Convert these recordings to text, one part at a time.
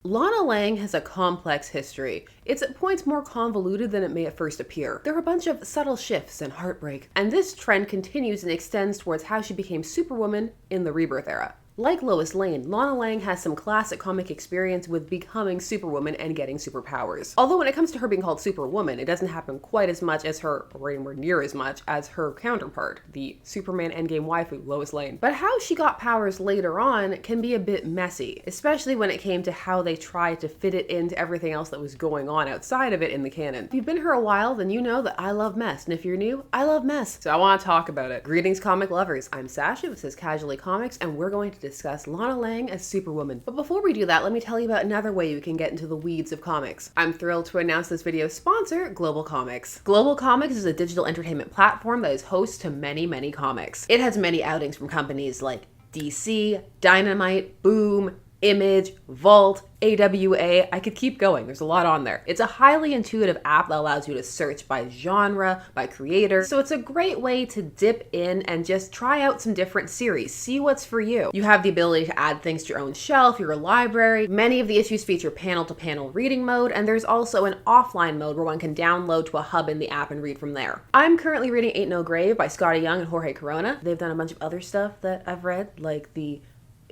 Lana Lang has a complex history. It's at points more convoluted than it may at first appear. There are a bunch of subtle shifts and heartbreak, and this trend continues and extends towards how she became Superwoman in the Rebirth era. Like Lois Lane, Lana Lang has some classic comic experience with becoming Superwoman and getting superpowers. Although when it comes to her being called Superwoman, it doesn't happen quite as much as her, or anywhere near as much, as her counterpart, the Superman Endgame waifu, Lois Lane. But how she got powers later on can be a bit messy, especially when it came to how they tried to fit it into everything else that was going on outside of it in the canon. If you've been here a while, then you know that I love mess, and if you're new, I love mess. So I want to talk about it. Greetings, comic lovers. I'm Sasha, this is Casually Comics, and we're going to discuss Lana Lang as Superwoman. But before we do that, let me tell you about another way you can get into the weeds of comics. I'm thrilled to announce this video's sponsor, GlobalComix. GlobalComix is a digital entertainment platform that is host to many comics. It has many outings from companies like DC, Dynamite, Boom, Image, Vault, AWA, I could keep going, there's a lot on there. It's a highly intuitive app that allows you to search by genre, by creator, so it's a great way to dip in and just try out some different series, see what's for you. You have the ability to add things to your own shelf, your library. Many of the issues feature panel-to-panel reading mode, and there's also an offline mode where one can download to a hub in the app and read from there. I'm currently reading Ain't No Grave by Scotty Young and Jorge Corona. They've done a bunch of other stuff that I've read, like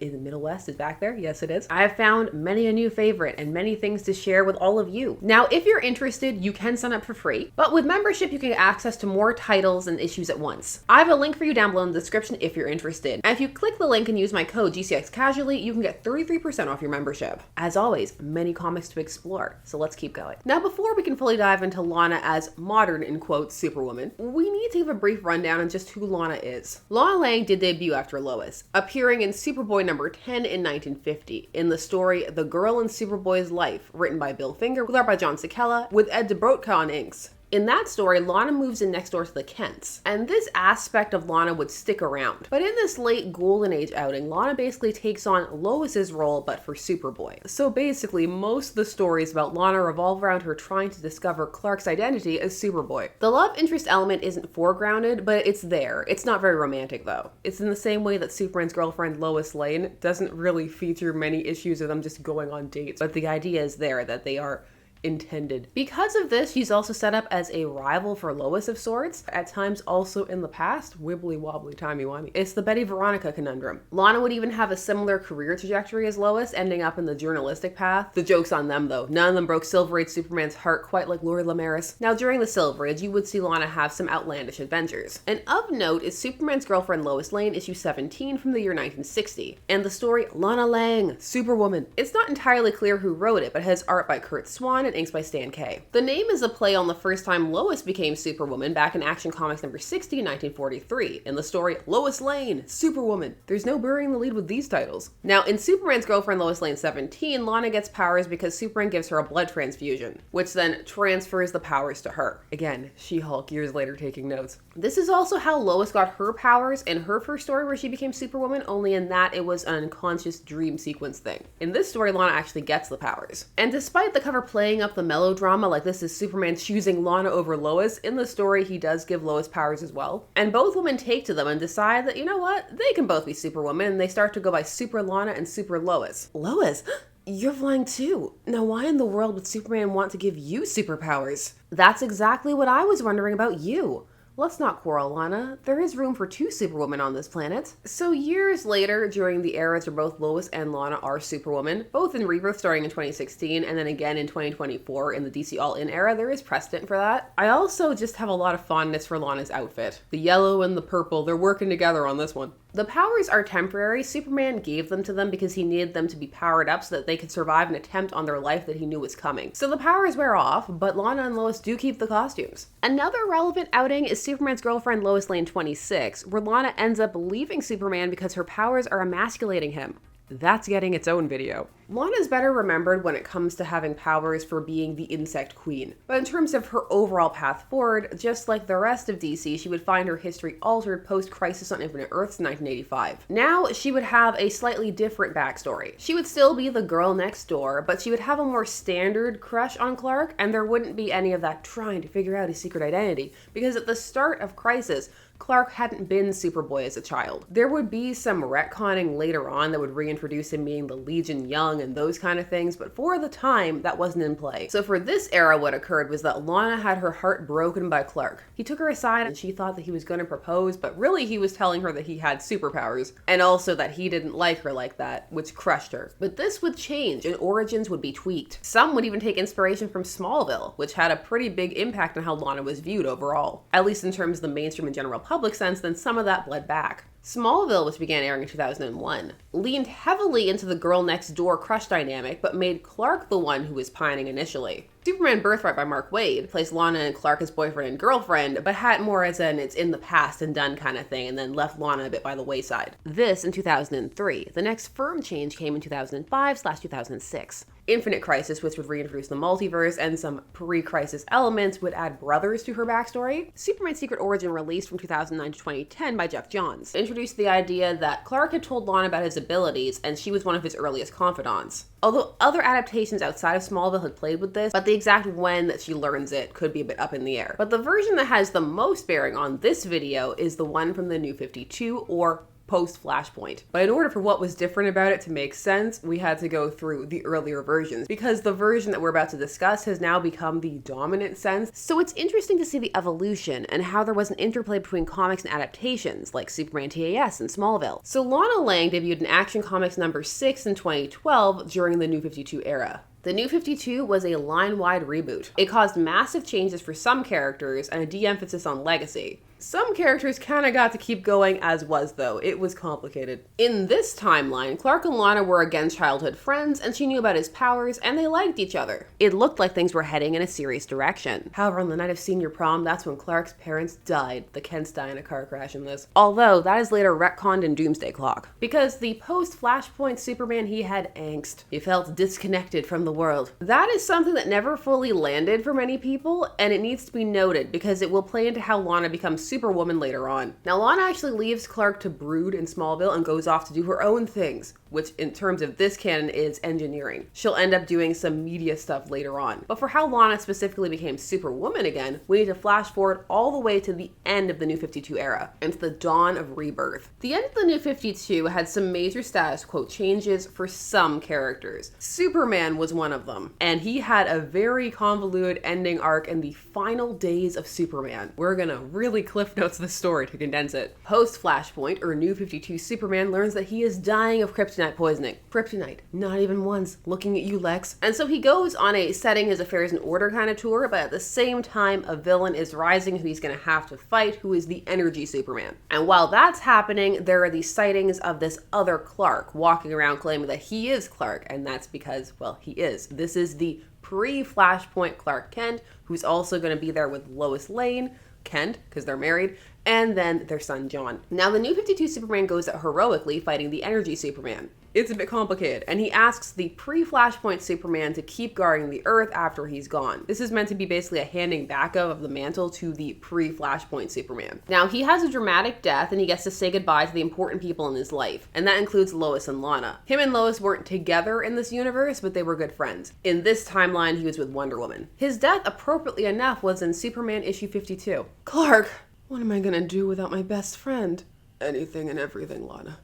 in the Middle West is back there. Yes, it is. I have found many a new favorite and many things to share with all of you. Now, if you're interested, you can sign up for free, but with membership, you can get access to more titles and issues at once. I have a link for you down below in the description if you're interested. And if you click the link and use my code GCXCasually, you can get 33% off your membership. As always, many comics to explore, so let's keep going. Now, before we can fully dive into Lana as modern, in quotes, Superwoman, we need to give a brief rundown on just who Lana is. Lana Lang did debut after Lois, appearing in Superboy number 10 in 1950 in the story The Girl in Superboy's Life, written by Bill Finger, with art by John Sikela, with Ed Dubrotka on inks. In that story, Lana moves in next door to the Kents, and this aspect of Lana would stick around. But in this late Golden Age outing, Lana basically takes on Lois's role, but for Superboy. So basically, most of the stories about Lana revolve around her trying to discover Clark's identity as Superboy. The love interest element isn't foregrounded, but it's there. It's not very romantic, though. It's in the same way that Superman's girlfriend, Lois Lane, doesn't really feature many issues of them just going on dates, but the idea is there that they are intended. Because of this, she's also set up as a rival for Lois of sorts, at times also in the past, wibbly wobbly timey wimey. It's the Betty Veronica conundrum. Lana would even have a similar career trajectory as Lois, ending up in the journalistic path. The joke's on them though. None of them broke Silver Age Superman's heart quite like Lori Lamaris. Now during the Silver Age, you would see Lana have some outlandish adventures. And of note is Superman's girlfriend Lois Lane, issue 17 from the year 1960, and the story Lana Lang, Superwoman. It's not entirely clear who wrote it, but it has art by Kurt Swan and inks by Stan K. The name is a play on the first time Lois became Superwoman back in Action Comics number 60 in 1943, in the story Lois Lane, Superwoman. There's no burying the lead with these titles. Now, in Superman's girlfriend Lois Lane 17, Lana gets powers because Superman gives her a blood transfusion, which then transfers the powers to her. Again, She-Hulk years later taking notes. This is also how Lois got her powers in her first story where she became Superwoman, only in that it was an unconscious dream sequence thing. In this story, Lana actually gets the powers. And despite the cover playing up the melodrama like this is Superman choosing Lana over Lois, in the story he does give Lois powers as well. And both women take to them and decide that, you know what, they can both be Superwoman, and they start to go by Super Lana and Super Lois. Lois, you're flying too. Now why in the world would Superman want to give you superpowers? That's exactly what I was wondering about you. Let's not quarrel, Lana. There is room for two Superwomen on this planet. So years later, during the eras where both Lois and Lana are Superwoman, both in Rebirth starting in 2016 and then again in 2024 in the DC All-In era, there is precedent for that. I also just have a lot of fondness for Lana's outfit. The yellow and the purple, they're working together on this one. The powers are temporary. Superman gave them to them because he needed them to be powered up so that they could survive an attempt on their life that he knew was coming. So the powers wear off, but Lana and Lois do keep the costumes. Another relevant outing is Superman's girlfriend Lois Lane 26, where Lana ends up leaving Superman because her powers are emasculating him. That's getting its own video. Lana's better remembered when it comes to having powers for being the insect queen. But in terms of her overall path forward, just like the rest of DC, she would find her history altered post-Crisis on Infinite Earths in 1985. Now, she would have a slightly different backstory. She would still be the girl next door, but she would have a more standard crush on Clark, and there wouldn't be any of that trying to figure out his secret identity, because at the start of Crisis, Clark hadn't been Superboy as a child. There would be some retconning later on that would reintroduce him being the Legion Young young and those kind of things, but for the time, that wasn't in play. So for this era, what occurred was that Lana had her heart broken by Clark. He took her aside and she thought that he was going to propose, but really he was telling her that he had superpowers, and also that he didn't like her like that, which crushed her. But this would change, and origins would be tweaked. Some would even take inspiration from Smallville, which had a pretty big impact on how Lana was viewed overall. At least in terms of the mainstream and general public sense, then some of that bled back. Smallville, which began airing in 2001, leaned heavily into the girl next door crush dynamic, but made Clark the one who was pining initially. Superman Birthright by Mark Waid placed Lana and Clark as boyfriend and girlfriend, but had more as an it's in the past and done kind of thing, and then left Lana a bit by the wayside. This in 2003. The next firm change came in 2005/2006. Infinite Crisis, which would reintroduce the multiverse and some pre-crisis elements, would add brothers to her backstory. Superman Secret Origin, released from 2009 to 2010 by Jeff Johns, introduced the idea that Clark had told Lana about his abilities, and she was one of his earliest confidants. Although other adaptations outside of Smallville had played with this, but the exact when that she learns it could be a bit up in the air. But the version that has the most bearing on this video is the one from the New 52, or post-Flashpoint. But in order for what was different about it to make sense, we had to go through the earlier versions, because the version that we're about to discuss has now become the dominant sense. So it's interesting to see the evolution and how there was an interplay between comics and adaptations, like Superman TAS and Smallville. So Lana Lang debuted in Action Comics number 6 in 2012 during the New 52 era. The New 52 was a line-wide reboot. It caused massive changes for some characters and a de-emphasis on legacy. Some characters kinda got to keep going as was, though. It was complicated. In this timeline, Clark and Lana were again childhood friends, and she knew about his powers, and they liked each other. It looked like things were heading in a serious direction. However, on the night of senior prom, that's when Clark's parents died. The Kents die in a car crash in this. Although, that is later retconned in Doomsday Clock. Because the post-Flashpoint Superman, he had angst. He felt disconnected from the world. That is something that never fully landed for many people, and it needs to be noted because it will play into how Lana becomes Superwoman later on. Now, Lana actually leaves Clark to brood in Smallville and goes off to do her own things, which in terms of this canon is engineering. She'll end up doing some media stuff later on. But for how Lana specifically became Superwoman again, we need to flash forward all the way to the end of the New 52 era, and to the dawn of Rebirth. The end of the New 52 had some major status quo changes for some characters. Superman was one of them, and he had a very convoluted ending arc in the final days of Superman. We're gonna really cliff notes the story to condense it. Post-Flashpoint, or New 52 Superman, learns that he is dying of kryptonite poisoning. Kryptonite, not even once. Looking at you, Lex. And so he goes on a setting his affairs in order kind of tour, but at the same time, a villain is rising who he's gonna have to fight, who is the Energy Superman. And while that's happening, there are these sightings of this other Clark walking around claiming that he is Clark, and that's because, well, he is. This is the pre-Flashpoint Clark Kent, who's also gonna be there with Lois Lane, Kent, because they're married, and then their son John. Now, the New 52 Superman goes out heroically fighting the Energy Superman. It's a bit complicated, and he asks the pre-Flashpoint Superman to keep guarding the Earth after he's gone. This is meant to be basically a handing back of the mantle to the pre-Flashpoint Superman. Now, he has a dramatic death, and he gets to say goodbye to the important people in his life, and that includes Lois and Lana. Him and Lois weren't together in this universe, but they were good friends. In this timeline, he was with Wonder Woman. His death, appropriately enough, was in Superman issue 52. Clark, what am I gonna do without my best friend? Anything and everything, Lana.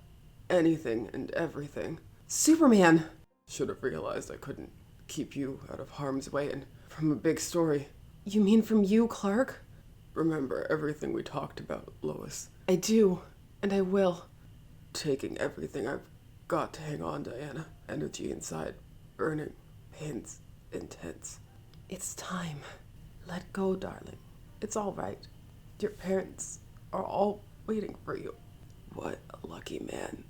Anything and everything. Superman! Should have realized I couldn't keep you out of harm's way and from a big story. You mean from you, Clark? Remember everything we talked about, Lois. I do, and I will. Taking everything I've got to hang on, Diana. Energy inside, burning, pains, intense. It's time. Let go, darling. It's all right. Your parents are all waiting for you. What a lucky man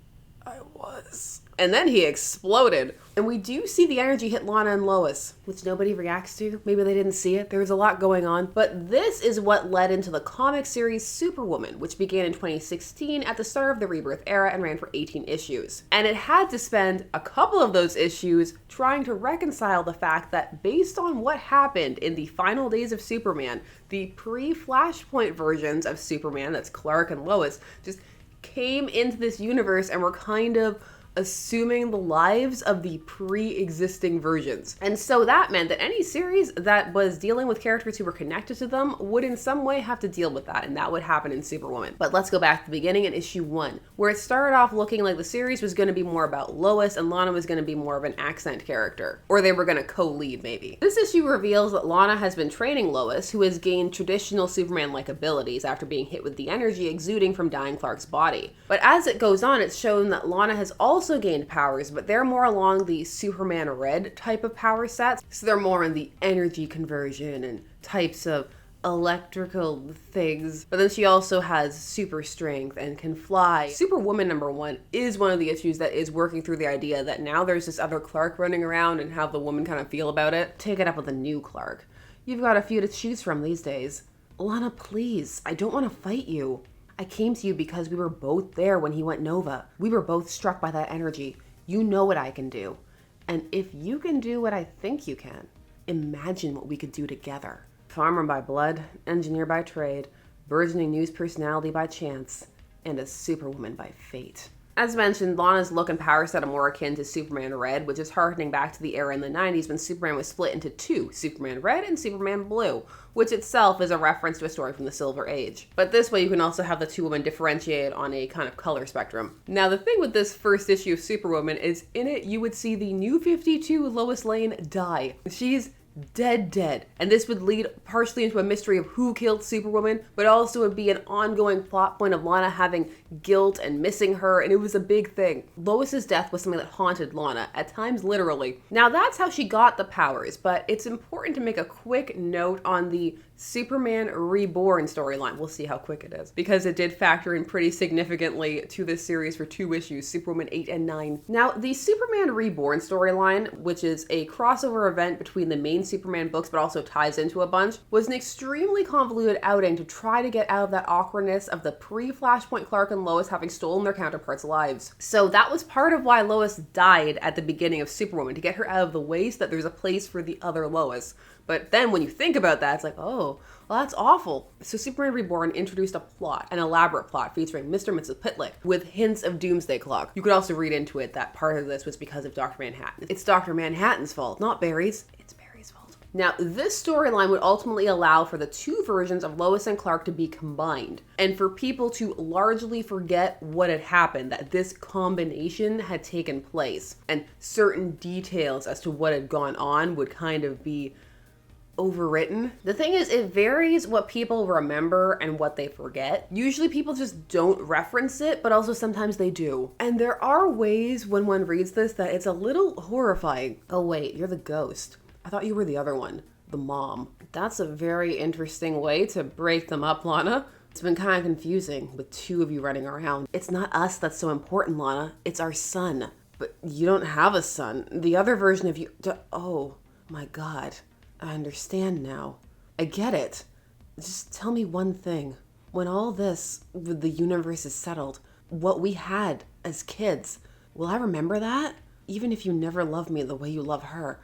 I was. And then he exploded. And we do see the energy hit Lana and Lois, which nobody reacts to. Maybe they didn't see it. There was a lot going on. But this is what led into the comic series Superwoman, which began in 2016 at the start of the Rebirth era and ran for 18 issues. And it had to spend a couple of those issues trying to reconcile the fact that based on what happened in the final days of Superman, the pre-Flashpoint versions of Superman, that's Clark and Lois, just came into this universe and were kind of assuming the lives of the pre-existing versions. And so that meant that any series that was dealing with characters who were connected to them would in some way have to deal with that, and that would happen in Superwoman. But let's go back to the beginning in issue 1, where it started off looking like the series was going to be more about Lois and Lana was going to be more of an accent character, or they were going to co-lead maybe. This issue reveals that Lana has been training Lois, who has gained traditional Superman-like abilities after being hit with the energy exuding from dying Clark's body. But as it goes on, it's shown that Lana has also gained powers, but they're more along the Superman Red type of power sets. So they're more in the energy conversion and types of electrical things. But then she also has super strength and can fly. Superwoman #1 is one of the issues that is working through the idea that now there's this other Clark running around and how the women kind of feel about it. Take it up with a new Clark. You've got a few to choose from these days. Lana, please, I don't want to fight you. I came to you because we were both there when he went Nova. We were both struck by that energy. You know what I can do. And if you can do what I think you can, imagine what we could do together. Farmer by blood, engineer by trade, burgeoning news personality by chance, and a superwoman by fate. As mentioned, Lana's look and power set are more akin to Superman Red, which is harkening back to the era in the 90s when Superman was split into two, Superman Red and Superman Blue, which itself is a reference to a story from the Silver Age. But this way you can also have the two women differentiated on a kind of color spectrum. Now the thing with this first issue of Superwoman is in it you would see the New 52 Lois Lane die. She's dead. And this would lead partially into a mystery of who killed Superwoman, but also would be an ongoing plot point of Lana having guilt and missing her, and it was a big thing. Lois's death was something that haunted Lana, at times literally. Now that's how she got the powers, but it's important to make a quick note on the Superman Reborn storyline. We'll see how quick it is, because it did factor in pretty significantly to this series for 2 issues, Superwoman 8 and 9. Now, the Superman Reborn storyline, which is a crossover event between the main Superman books but also ties into a bunch, was an extremely convoluted outing to try to get out of that awkwardness of the pre-Flashpoint Clark and Lois having stolen their counterparts' lives. So that was part of why Lois died at the beginning of Superwoman, to get her out of the way so that there's a place for the other Lois. But then when you think about that, it's like, oh, well, that's awful. So Superman Reborn introduced a plot, an elaborate plot featuring Mr. and Mrs. Pitlick with hints of Doomsday Clock. You could also read into it that part of this was because of Dr. Manhattan. It's Dr. Manhattan's fault, not Barry's. It's Barry's fault. Now, this storyline would ultimately allow for the 2 versions of Lois and Clark to be combined, and for people to largely forget what had happened, that this combination had taken place, and certain details as to what had gone on would kind of be overwritten. The thing is, it varies what people remember and what they forget. Usually people just don't reference it, but also sometimes they do. And there are ways when one reads this that it's a little horrifying. Oh wait, you're the ghost. I thought you were the other one, the mom. That's a very interesting way to break them up, Lana. It's been kind of confusing with 2 of you running around. It's not us that's so important, Lana. It's our son. But you don't have a son. The other version of you... Oh my God. I understand now. I get it. Just tell me one thing. When all this with the universe is settled, what we had as kids, will I remember that? Even if you never love me the way you love her.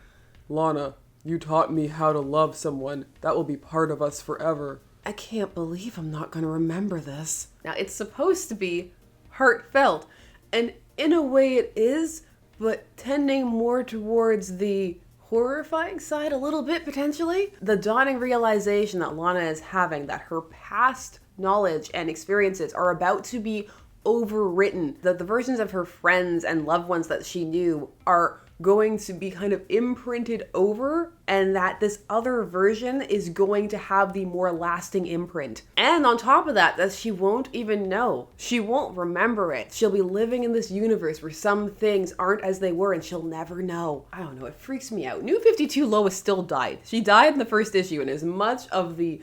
Lana, you taught me how to love someone. That will be part of us forever. I can't believe I'm not going to remember this. Now, it's supposed to be heartfelt, and in a way it is, but tending more towards the horrifying side a little bit, potentially. The dawning realization that Lana is having that her past knowledge and experiences are about to be overwritten, that the versions of her friends and loved ones that she knew are going to be kind of imprinted over, and that this other version is going to have the more lasting imprint. And on top of that, that she won't even know. She won't remember it. She'll be living in this universe where some things aren't as they were and she'll never know. I don't know, it freaks me out. New 52 Lois still died. She died in the first issue, and as much of the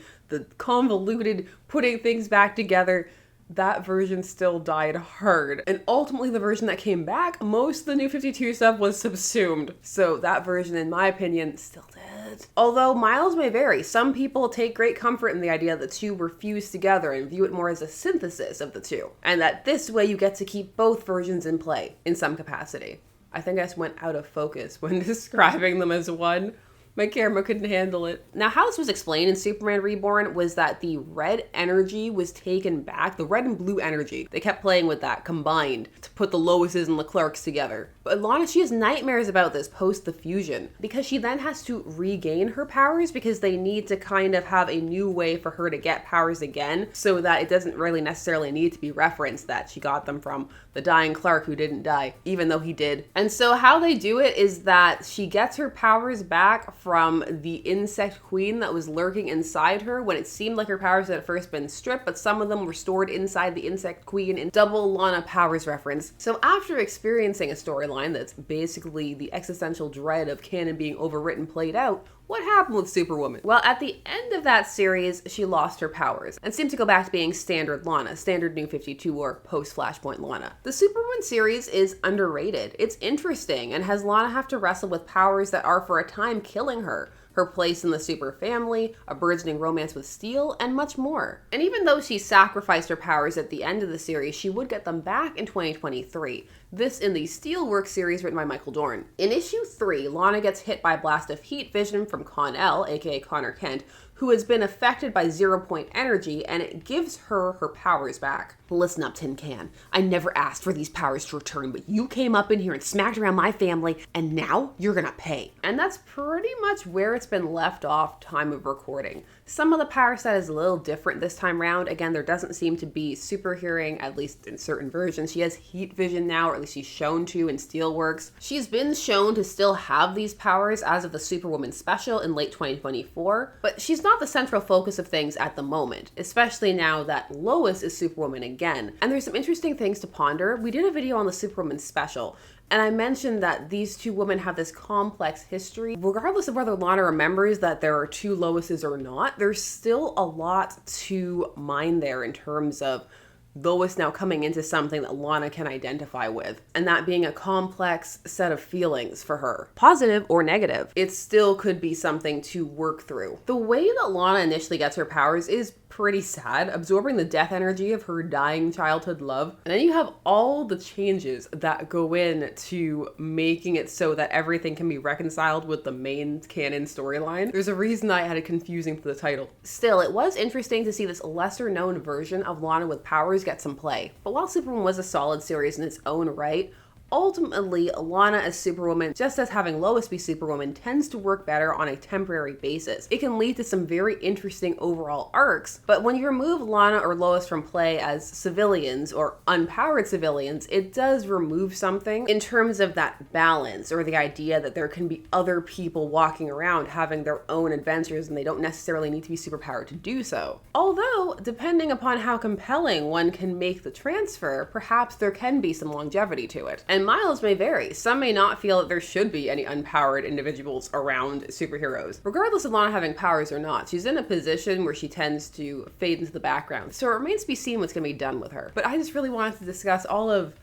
convoluted putting things back together, that version still died hard. And ultimately the version that came back, most of the New 52 stuff was subsumed. So that version, in my opinion, still did. Although miles may vary. Some people take great comfort in the idea that the 2 were fused together and view it more as a synthesis of the 2. And that this way you get to keep both versions in play in some capacity. I think I just went out of focus when describing them as one. My camera couldn't handle it. Now, how this was explained in Superman Reborn was that the red energy was taken back, the red and blue energy. They kept playing with that combined to put the Loises and Leclercs together. But Lana, she has nightmares about this post the fusion because she then has to regain her powers because they need to kind of have a new way for her to get powers again so that it doesn't really necessarily need to be referenced that she got them from the dying Clark who didn't die, even though he did. And so how they do it is that she gets her powers back from the insect queen that was lurking inside her when it seemed like her powers had at first been stripped, but some of them were stored inside the insect queen in double Lana powers reference. So after experiencing a storyline that's basically the existential dread of canon being overwritten played out, what happened with Superwoman? Well, at the end of that series, she lost her powers and seemed to go back to being standard Lana, standard New 52 or post-Flashpoint Lana. The Superwoman series is underrated. It's interesting and has Lana have to wrestle with powers that are for a time killing her place in the super family, a burgeoning romance with Steel, and much more. And even though she sacrificed her powers at the end of the series, she would get them back in 2023. This in the Steelworks series written by Michael Dorn. In issue 3, Lana gets hit by a blast of heat vision from Con-El, aka Connor Kent, who has been affected by 0-point energy, and it gives her her powers back. Listen up, Tin Can. I never asked for these powers to return, but you came up in here and smacked around my family, and now you're gonna pay. And that's pretty much where it's been left off time of recording. Some of the power set is a little different this time around. Again, there doesn't seem to be super hearing, at least in certain versions. She has heat vision now, or at least she's shown to in Steelworks. She's been shown to still have these powers as of the Superwoman special in late 2024, but she's not the central focus of things at the moment, especially now that Lois is Superwoman again. And there's some interesting things to ponder. We did a video on the Superwoman special, and I mentioned that these two women have this complex history. Regardless of whether Lana remembers that there are two Loises or not, there's still a lot to mine there in terms of Lois now coming into something that Lana can identify with, and that being a complex set of feelings for her. Positive or negative, it still could be something to work through. The way that Lana initially gets her powers is pretty sad, absorbing the death energy of her dying childhood love. And then you have all the changes that go into making it so that everything can be reconciled with the main canon storyline. There's a reason I had it confusing for the title. Still, it was interesting to see this lesser known version of Lana with powers get some play. But while Superwoman was a solid series in its own right, ultimately, Lana as Superwoman, just as having Lois be Superwoman, tends to work better on a temporary basis. It can lead to some very interesting overall arcs, but when you remove Lana or Lois from play as civilians or unpowered civilians, it does remove something in terms of that balance, or the idea that there can be other people walking around having their own adventures and they don't necessarily need to be superpowered to do so. Although, depending upon how compelling one can make the transfer, perhaps there can be some longevity to it. And miles may vary. Some may not feel that there should be any unpowered individuals around superheroes. Regardless of Lana having powers or not, she's in a position where she tends to fade into the background. So it remains to be seen what's going to be done with her. But I just really wanted to discuss all of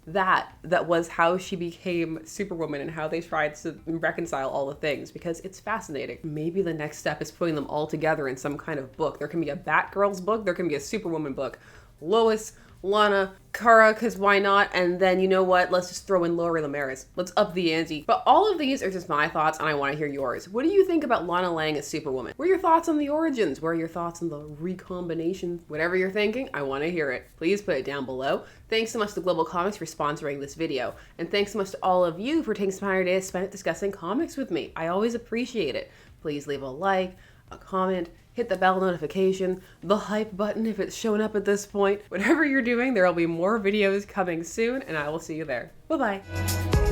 that was how she became Superwoman and how they tried to reconcile all the things, because it's fascinating. Maybe the next step is putting them all together in some kind of book. There can be a Batgirl's book, there can be a Superwoman book. Lois, Lana, Kara, because why not? And then, you know what? Let's just throw in Lori Ramirez. Let's up the ante. But all of these are just my thoughts, and I want to hear yours. What do you think about Lana Lang as Superwoman? What are your thoughts on the origins? What are your thoughts on the recombination? Whatever you're thinking, I want to hear it. Please put it down below. Thanks so much to GlobalComix for sponsoring this video. And thanks so much to all of you for taking some time of your day to spend it discussing comics with me. I always appreciate it. Please leave a like, a comment, hit the bell notification, the hype button if it's shown up at this point. Whatever you're doing, there will be more videos coming soon, and I will see you there. Bye-bye.